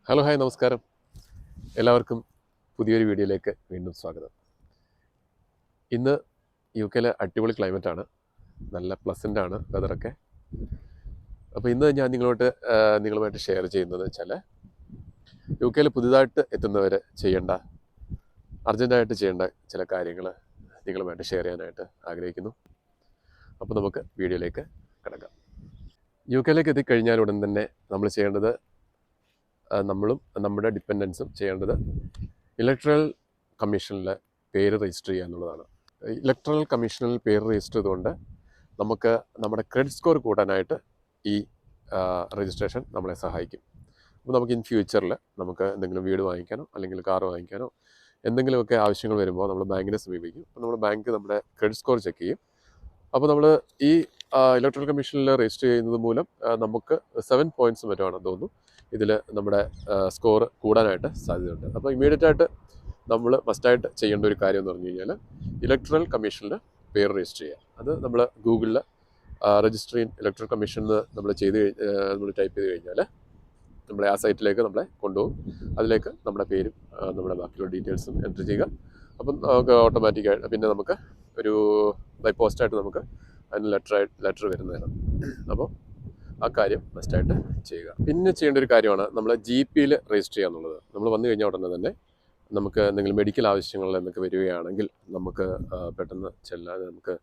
Hello hi നമസ്കാരം. എല്ലാവർക്കും പുതിയൊരു വീഡിയോയിലേക്ക് വീണ്ടും സ്വാഗതം. ഇന്ന് യു കെയിലെ അടിപൊളി ക്ലൈമറ്റാണ്, നല്ല പ്ലസൻ്റ് ആണ് വെതറൊക്കെ. അപ്പോൾ ഇന്ന് ഞാൻ നിങ്ങളുമായിട്ട് ഷെയർ ചെയ്യുന്നത് വെച്ചാൽ യു കെയിൽ പുതുതായിട്ട് എത്തുന്നവർ അർജൻറ്റായിട്ട് ചെയ്യേണ്ട ചില കാര്യങ്ങൾ നിങ്ങളുമായിട്ട് ഷെയർ ചെയ്യാനായിട്ട് ആഗ്രഹിക്കുന്നു. അപ്പോൾ നമുക്ക് വീഡിയോയിലേക്ക് കിടക്കാം. യു കെയിലേക്ക് എത്തിക്കഴിഞ്ഞാൽ ഉടൻ തന്നെ നമ്മൾ ചെയ്യേണ്ടത്, നമ്മളും നമ്മുടെ ഡിപ്പെൻഡൻസും ചെയ്യേണ്ടത് ഇലക്ട്രൽ കമ്മീഷനിൽ പേര് രജിസ്റ്റർ ചെയ്യുക എന്നുള്ളതാണ്. ഇലക്ട്രൽ കമ്മീഷനിൽ പേര് രജിസ്റ്റർ ചെയ്തുകൊണ്ട് നമുക്ക് നമ്മുടെ ക്രെഡിറ്റ് സ്കോർ കൂട്ടാനായിട്ട് ഈ രജിസ്ട്രേഷൻ നമ്മളെ സഹായിക്കും. അപ്പോൾ നമുക്ക് ഇൻ ഫ്യൂച്ചറിൽ നമുക്ക് എന്തെങ്കിലും വീട് വാങ്ങിക്കാനോ അല്ലെങ്കിൽ കാർ വാങ്ങിക്കാനോ എന്തെങ്കിലുമൊക്കെ ആവശ്യങ്ങൾ വരുമ്പോൾ നമ്മൾ ബാങ്കിനെ സമീപിക്കും. അപ്പോൾ നമ്മൾ ബാങ്ക് നമ്മുടെ ക്രെഡിറ്റ് സ്കോർ ചെക്ക് ചെയ്യും. അപ്പോൾ നമ്മൾ ഈ ഇലക്ട്രൽ കമ്മീഷനിൽ രജിസ്റ്റർ ചെയ്യുന്നത് മൂലം നമുക്ക് 7 പോയിൻറ്റ്സ് മറ്റുമാണെന്ന് തോന്നുന്നു ഇതിൽ നമ്മുടെ സ്കോർ കൂടാനായിട്ട് സാധ്യതയുണ്ട്. അപ്പോൾ ഇമ്മീഡിയറ്റ് ആയിട്ട് നമ്മൾ മസ്റ്റായിട്ട് ചെയ്യേണ്ട ഒരു കാര്യം എന്ന് പറഞ്ഞു കഴിഞ്ഞാൽ ഇലക്ട്രൽ കമ്മീഷനിൽ പേര് രജിസ്റ്റർ ചെയ്യുക. അത് നമ്മൾ ഗൂഗിളിൽ രജിസ്റ്റർ ഇൻ ഇലക്ട്രൽ കമ്മീഷൻ നമ്മൾ ടൈപ്പ് ചെയ്ത് കഴിഞ്ഞാൽ നമ്മളെ ആ സൈറ്റിലേക്ക് നമ്മളെ കൊണ്ടുപോകും. അതിലേക്ക് നമ്മുടെ പേരും നമ്മുടെ ബാക്കിയുള്ള ഡീറ്റെയിൽസും എൻറ്റർ ചെയ്യുക. അപ്പം നമുക്ക് ഓട്ടോമാറ്റിക്കായിട്ട് പിന്നെ നമുക്ക് ഒരു ബൈ പോസ്റ്റായിട്ട് നമുക്ക് അതിന് ലെറ്റർ വരുന്നതാണ്. അപ്പോൾ ആ കാര്യം മസ്റ്റായിട്ട് ചെയ്യുക. പിന്നെ ചെയ്യേണ്ട ഒരു കാര്യമാണ് നമ്മൾ GP രജിസ്റ്റർ ചെയ്യുക എന്നുള്ളത്. നമ്മൾ വന്നു കഴിഞ്ഞാൽ ഉടനെ തന്നെ നമുക്ക് എന്തെങ്കിലും മെഡിക്കൽ ആവശ്യങ്ങൾ എന്നൊക്കെ വരികയാണെങ്കിൽ നമുക്ക് പെട്ടെന്ന് ചെല്ലാതെ നമുക്ക്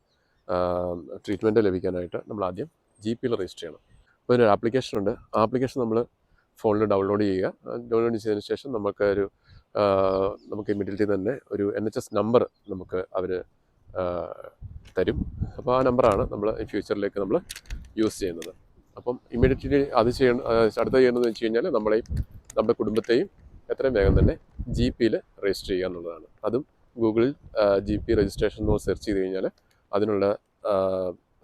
ട്രീറ്റ്മെൻറ്റ് ലഭിക്കാനായിട്ട് നമ്മൾ ആദ്യം GP രജിസ്റ്റർ ചെയ്യണം. അപ്പോൾ ഒരു ആപ്ലിക്കേഷൻ ഉണ്ട്. ആ ആപ്ലിക്കേഷൻ നമ്മൾ ഫോണിൽ ഡൗൺലോഡ് ചെയ്യുക. ഡൗൺലോഡ് ചെയ്തതിന് ശേഷം നമുക്ക് ഇമ്മീഡിയറ്റ്ലി തന്നെ ഒരു NHS നമ്പർ നമുക്ക് അവർ തരും. അപ്പോൾ ആ നമ്പറാണ് നമ്മൾ ഫ്യൂച്ചറിലേക്ക് നമ്മൾ യൂസ് ചെയ്യുന്നത്. അപ്പം ഇമ്മീഡിയറ്റ്ലി അത് അടുത്ത ചെയ്യേണ്ടതെന്ന് വെച്ച് കഴിഞ്ഞാൽ നമ്മുടെ കുടുംബത്തെയും എത്രയും വേഗം തന്നെ GP രജിസ്റ്റർ ചെയ്യുക എന്നുള്ളതാണ്. അതും ഗൂഗിളിൽ GP രജിസ്ട്രേഷൻ എന്ന് സെർച്ച് ചെയ്ത് കഴിഞ്ഞാൽ അതിനുള്ള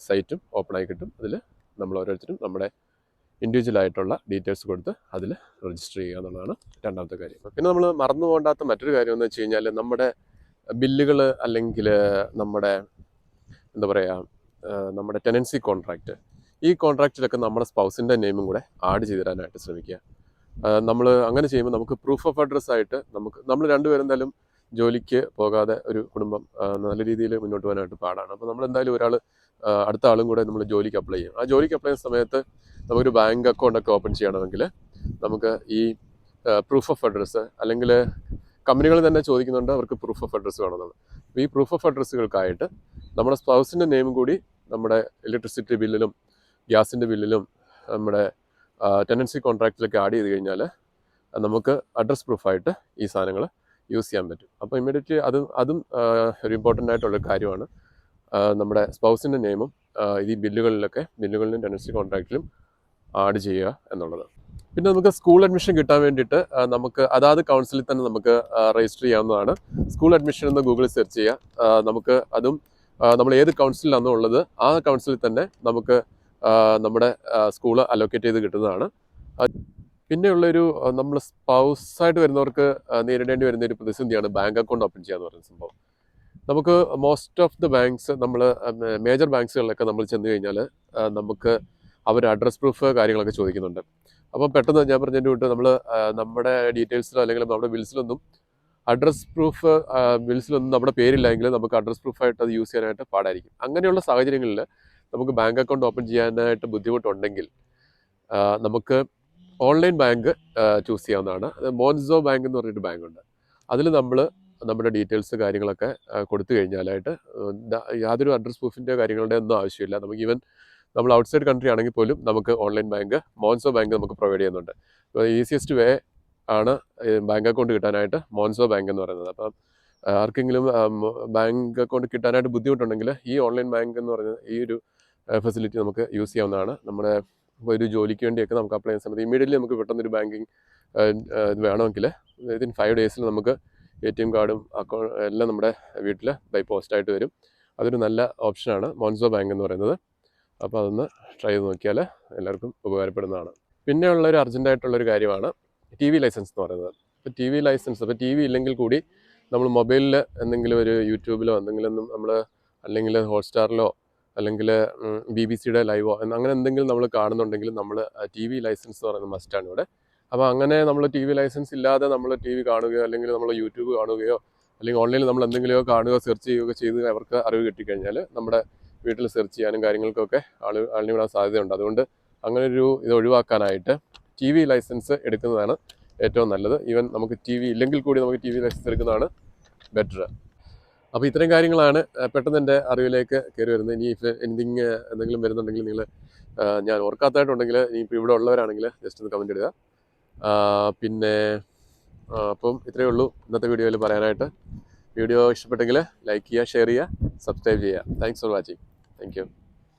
സൈറ്റും ഓപ്പണായി കിട്ടും. അതിൽ നമ്മൾ ഓരോരുത്തരും നമ്മുടെ ഇൻഡിവിജ്വൽ ആയിട്ടുള്ള ഡീറ്റെയിൽസ് കൊടുത്ത് അതിൽ രജിസ്റ്റർ ചെയ്യുക എന്നുള്ളതാണ് രണ്ടാമത്തെ കാര്യം. പിന്നെ നമ്മൾ മറന്നു പോകേണ്ടാത്ത മറ്റൊരു കാര്യം എന്ന് വെച്ച് കഴിഞ്ഞാൽ നമ്മുടെ ബില്ലുകൾ അല്ലെങ്കിൽ നമ്മുടെ നമ്മുടെ ടെനൻസി കോൺട്രാക്റ്റ്, ഈ കോൺട്രാക്റ്റിലൊക്കെ നമ്മുടെ സ്പൗസിൻ്റെ നെയിമും കൂടെ ആഡ് ചെയ്ത് തരാനായിട്ട് ശ്രമിക്കുക. നമ്മൾ അങ്ങനെ ചെയ്യുമ്പോൾ നമുക്ക് പ്രൂഫ് ഓഫ് അഡ്രസ്സ് ആയിട്ട് നമ്മൾ രണ്ടുപേരും എന്തായാലും ജോലിക്ക് പോകാതെ ഒരു കുടുംബം നല്ല രീതിയിൽ മുന്നോട്ട് പോകാനായിട്ട് പാടാണ്. അപ്പോൾ നമ്മൾ എന്തായാലും അടുത്ത ആളും കൂടെ നമ്മൾ ജോലിക്ക് അപ്ലൈ ചെയ്യും. ആ ജോലിക്ക് അപ്ലൈ ചെയ്യുന്ന സമയത്ത് നമുക്കൊരു ബാങ്ക് അക്കൗണ്ടൊക്കെ ഓപ്പൺ ചെയ്യണമെങ്കിൽ നമുക്ക് ഈ പ്രൂഫ് ഓഫ് അഡ്രസ്സ്, അല്ലെങ്കിൽ കമ്പനികൾ തന്നെ ചോദിക്കുന്നുണ്ട് അവർക്ക് പ്രൂഫ് ഓഫ് അഡ്രസ്സ് വേണമെന്നുള്ളത്. അപ്പോൾ ഈ പ്രൂഫ് ഓഫ് അഡ്രസ്സുകൾക്കായിട്ട് നമ്മുടെ സ്പൗസിൻ്റെ നെയിം കൂടി നമ്മുടെ ഇലക്ട്രിസിറ്റി ബില്ലിലും ഗ്യാസിൻ്റെ ബില്ലിലും നമ്മുടെ ടെനൻസി കോൺട്രാക്റ്റിലൊക്കെ ആഡ് ചെയ്ത് കഴിഞ്ഞാൽ നമുക്ക് അഡ്രസ് പ്രൂഫായിട്ട് ഈ സാധനങ്ങൾ യൂസ് ചെയ്യാൻ പറ്റും. അപ്പോൾ ഇമ്മീഡിയറ്റ്ലി അതും ഒരു ഇമ്പോർട്ടൻ്റ് ആയിട്ടുള്ള കാര്യമാണ്. നമ്മുടെ സ്പൗസിൻ്റെ നെയിമും ഈ ബില്ലുകളിലും ടെനൻസി കോൺട്രാക്റ്റിലും ആഡ് ചെയ്യുക എന്നുള്ളത്. പിന്നെ നമുക്ക് സ്കൂൾ അഡ്മിഷൻ കിട്ടാൻ വേണ്ടിയിട്ട് നമുക്ക് അതാത് കൗൺസിലിൽ തന്നെ നമുക്ക് രജിസ്റ്റർ ചെയ്യാവുന്നതാണ്. സ്കൂൾ അഡ്മിഷൻ എന്ന് ഗൂഗിളിൽ സെർച്ച് ചെയ്യുക. നമുക്ക് നമ്മൾ ഏത് കൗൺസിലാണോ ഉള്ളത് ആ കൗൺസിലിൽ തന്നെ നമുക്ക് നമ്മുടെ സ്കൂൾ അലോക്കേറ്റ് ചെയ്ത് കിട്ടുന്നതാണ്. പിന്നെയുള്ളൊരു നമ്മൾ സ്പൗസായിട്ട് വരുന്നവർക്ക് നേരിടേണ്ടി വരുന്ന ഒരു പ്രതിസന്ധിയാണ് ബാങ്ക് അക്കൗണ്ട് ഓപ്പൺ ചെയ്യുക എന്ന് പറയുന്ന സംഭവം. നമുക്ക് മോസ്റ്റ് ഓഫ് ദി ബാങ്ക്സ്, നമ്മൾ മേജർ ബാങ്ക്സുകളിലൊക്കെ നമ്മൾ ചെന്ന് കഴിഞ്ഞാൽ നമുക്ക് അവർ അഡ്രസ് പ്രൂഫ് കാര്യങ്ങളൊക്കെ ചോദിക്കുന്നുണ്ട്. അപ്പം പെട്ടെന്ന് ഞാൻ പറഞ്ഞതിൻ്റെ കൂട്ട് നമ്മുടെ ഡീറ്റെയിൽസിലോ അല്ലെങ്കിൽ നമ്മുടെ ബിൽസിലൊന്നും നമ്മുടെ പേരില്ലെങ്കിൽ നമുക്ക് അഡ്രസ് പ്രൂഫായിട്ട് അത് യൂസ് ചെയ്യാനായിട്ട് പാടായിരിക്കും. അങ്ങനെയുള്ള സാഹചര്യങ്ങളിൽ നമുക്ക് ബാങ്ക് അക്കൗണ്ട് ഓപ്പൺ ചെയ്യാനായിട്ട് ബുദ്ധിമുട്ടുണ്ടെങ്കിൽ നമുക്ക് ഓൺലൈൻ ബാങ്ക് ചൂസ് ചെയ്യാവുന്നതാണ്. മോൻസോ ബാങ്ക് എന്ന് പറഞ്ഞിട്ട് ബാങ്കുണ്ട്. അതിൽ നമ്മുടെ ഡീറ്റെയിൽസ് കാര്യങ്ങളൊക്കെ കൊടുത്തു കഴിഞ്ഞാലായിട്ട് യാതൊരു അഡ്രസ് പ്രൂഫിൻ്റെ കാര്യങ്ങളുടെ ഒന്നും ആവശ്യമില്ല. നമുക്ക് നമ്മൾ ഔട്ട്സൈഡ് കൺട്രി ആണെങ്കിൽ പോലും നമുക്ക് ഓൺലൈൻ ബാങ്ക് മോൻസോ ബാങ്ക് നമുക്ക് പ്രൊവൈഡ് ചെയ്യുന്നുണ്ട്. അപ്പോൾ ഈസിയസ്റ്റ് വേ ആണ് ബാങ്ക് അക്കൗണ്ട് കിട്ടാനായിട്ട് മോൻസോ ബാങ്ക് എന്ന് പറയുന്നത്. അപ്പം ആർക്കെങ്കിലും ബാങ്ക് അക്കൗണ്ട് കിട്ടാനായിട്ട് ബുദ്ധിമുട്ടുണ്ടെങ്കിൽ ഈ ഓൺലൈൻ ബാങ്ക് എന്ന് പറയുന്നത് ഈ ഒരു ഫെസിലിറ്റി നമുക്ക് യൂസ് ചെയ്യാവുന്നതാണ്. നമ്മുടെ ഒരു ജോലിക്ക് വേണ്ടിയൊക്കെ നമുക്ക് അപ്ലൈ ചെയ്യുന്ന സമയത്ത് ഇമ്മീഡിയറ്റ്ലി നമുക്ക് പെട്ടെന്നൊരു ബാങ്കിങ് ഇത് വേണമെങ്കിൽ വിതിൻ 5 ഡേയ്സിൽ നമുക്ക് ATM കാർഡും അക്കൗണ്ട് എല്ലാം നമ്മുടെ വീട്ടിൽ ബൈ പോസ്റ്റായിട്ട് വരും. അതൊരു നല്ല ഓപ്ഷനാണ് മോൻസോ ബാങ്ക് എന്ന് പറയുന്നത്. അപ്പോൾ അതൊന്ന് ട്രൈ ചെയ്ത് നോക്കിയാൽ എല്ലാവർക്കും ഉപകാരപ്പെടുന്നതാണ്. പിന്നെയുള്ളൊരു അർജൻറ്റായിട്ടുള്ളൊരു കാര്യമാണ് TV ലൈസൻസ് എന്ന് പറയുന്നത്. ഇപ്പോൾ TV ലൈസൻസ്, അപ്പോൾ TV ഇല്ലെങ്കിൽ കൂടി നമ്മൾ മൊബൈലിൽ എന്തെങ്കിലും ഒരു യൂട്യൂബിലോ അല്ലെങ്കിൽ ഹോട്ട്സ്റ്റാറിലോ അല്ലെങ്കിൽ BBC ലൈവോ അങ്ങനെ എന്തെങ്കിലും നമ്മൾ കാണുന്നുണ്ടെങ്കിൽ നമ്മൾ TV ലൈസൻസ് എന്ന് പറയുന്നത് മസ്റ്റാണ് ഇവിടെ. അപ്പോൾ അങ്ങനെ നമ്മൾ ടി വി ലൈസൻസ് ഇല്ലാതെ നമ്മൾ ടി വി കാണുകയോ അല്ലെങ്കിൽ നമ്മൾ യൂട്യൂബ് കാണുകയോ അല്ലെങ്കിൽ ഓൺലൈനിൽ നമ്മൾ എന്തെങ്കിലുമോ കാണുകയോ സെർച്ച് ചെയ്യുകയോ ചെയ്ത് അവർക്ക് അറിവ് കിട്ടിക്കഴിഞ്ഞാൽ നമ്മുടെ വീട്ടിൽ സെർച്ച് ചെയ്യാനും കാര്യങ്ങൾക്കൊക്കെ ആളിന് വിടാൻ സാധ്യതയുണ്ട്. അതുകൊണ്ട് അങ്ങനെ ഒരു ഇത് ഒഴിവാക്കാനായിട്ട് ടി വി ലൈസൻസ് എടുക്കുന്നതാണ് ഏറ്റവും നല്ലത്. ഈവൻ നമുക്ക് ടി വി ഇല്ലെങ്കിൽ കൂടി നമുക്ക് ടി വി ലൈസൻസ് എടുക്കുന്നതാണ് ബെറ്റർ. അപ്പോൾ ഇത്തരം കാര്യങ്ങളാണ് പെട്ടെന്ന് എൻ്റെ അറിവിലേക്ക് കയറി വരുന്നത്. ഇനി എന്തെങ്കിലും വരുന്നുണ്ടെങ്കിൽ നിങ്ങൾ ഞാൻ ഓർക്കാത്തതായിട്ടുണ്ടെങ്കിൽ ഇനിയിപ്പോൾ ഇവിടെ ഉള്ളവരാണെങ്കിൽ ജസ്റ്റ് ഒന്ന് കമൻറ്റ് ഇടുക. പിന്നെ അപ്പം ഇത്രയേ ഉള്ളൂ ഇന്നത്തെ വീഡിയോയിൽ പറയാനായിട്ട്. വീഡിയോ ഇഷ്ടപ്പെട്ടെങ്കിൽ ലൈക്ക് ചെയ്യുക, ഷെയർ ചെയ്യുക, സബ്സ്ക്രൈബ് ചെയ്യുക. Thanks for watching. Thank you.